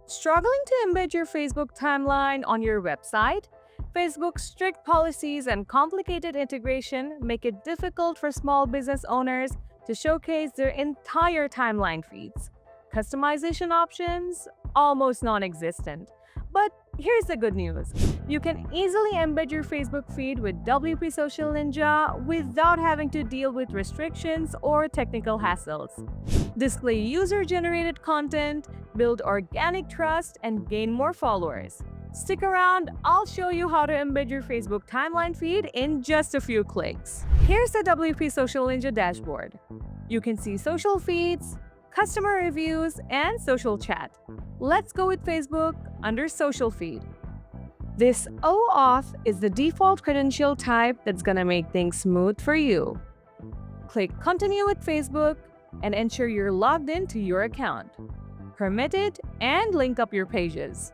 Struggling to embed your Facebook timeline on your website? Facebook's strict policies and complicated integration make it difficult for small business owners to showcase their entire timeline feeds. Customization options? Almost non existent. But here's the good news. You can easily embed your Facebook feed with WP Social Ninja without having to deal with restrictions or technical hassles. Display user-generated content, build organic trust, and gain more followers. Stick around, I'll show you how to embed your Facebook timeline feed in just a few clicks. Here's the WP Social Ninja dashboard. You can see social feeds, customer reviews, and social chat. Let's go with Facebook under social feed. This OAuth is the default credential type that's gonna make things smooth for you. Click Continue with Facebook and ensure you're logged into your account. Permit it and link up your pages.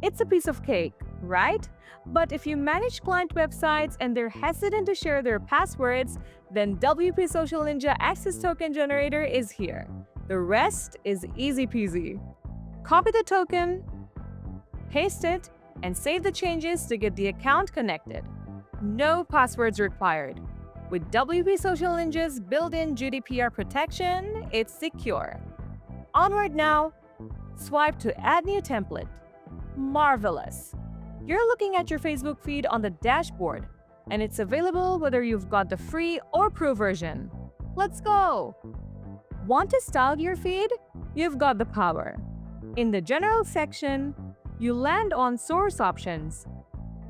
It's a piece of cake, right? But if you manage client websites and they're hesitant to share their passwords, then WP Social Ninja Access Token Generator is here. The rest is easy peasy. Copy the token, paste it, and save the changes to get the account connected. No passwords required. With WP Social Ninja's built-in GDPR protection, it's secure. Onward now. Swipe to add new template. Marvelous! You're looking at your Facebook feed on the dashboard, and it's available whether you've got the free or pro version. Let's go! Want to style your feed? You've got the power. In the General section, you land on Source Options.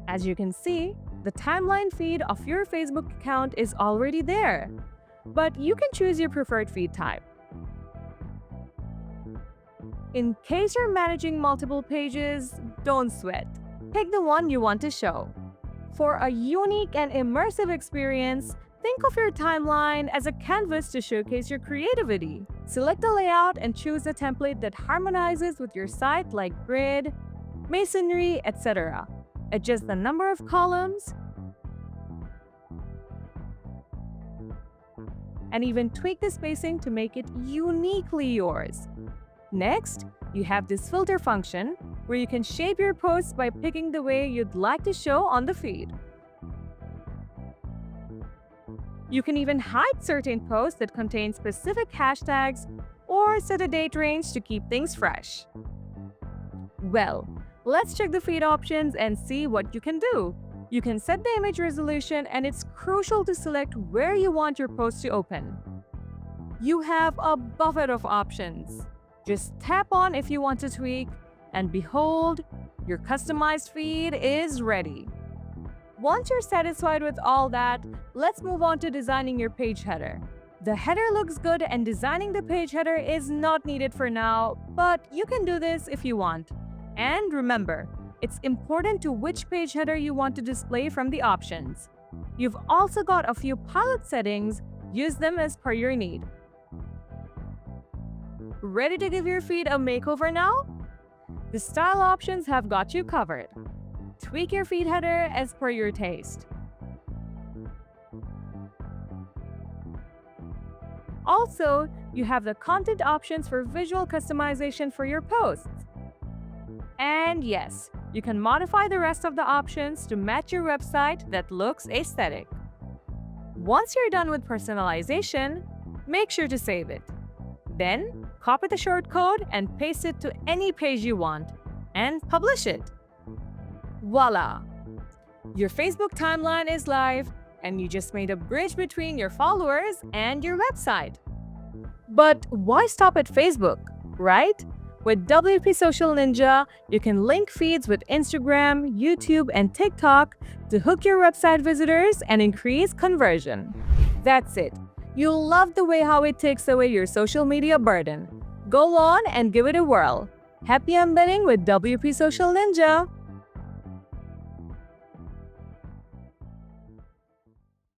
As you can see, the timeline feed of your Facebook account is already there, but you can choose your preferred feed type. In case you're managing multiple pages, don't sweat. Pick the one you want to show. For a unique and immersive experience, think of your timeline as a canvas to showcase your creativity. Select a layout and choose a template that harmonizes with your site like grid, masonry, etc. Adjust the number of columns, and even tweak the spacing to make it uniquely yours. Next, you have this filter function where you can shape your posts by picking the way you'd like to show on the feed. You can even hide certain posts that contain specific hashtags or set a date range to keep things fresh. Well, let's check the feed options and see what you can do. You can set the image resolution, and it's crucial to select where you want your post to open. You have a buffet of options. Just tap on if you want to tweak, and behold, your customized feed is ready. Once you're satisfied with all that, let's move on to designing your page header. The header looks good, and designing the page header is not needed for now, but you can do this if you want. And remember, it's important to which page header you want to display from the options. You've also got a few pilot settings. Use them as per your need. Ready to give your feed a makeover now? The style options have got you covered. Tweak your feed header as per your taste. Also, you have the content options for visual customization for your posts. And yes, you can modify the rest of the options to match your website that looks aesthetic. Once you're done with personalization, make sure to save it. Then, copy the shortcode and paste it to any page you want, and publish it. Voila! Your Facebook timeline is live, and you just made a bridge between your followers and your website. But why stop at Facebook, right? With WP Social Ninja, you can link feeds with Instagram, YouTube, and TikTok to hook your website visitors and increase conversion. That's it. You'll love the way how it takes away your social media burden. Go on and give it a whirl. Happy embedding with WP Social Ninja!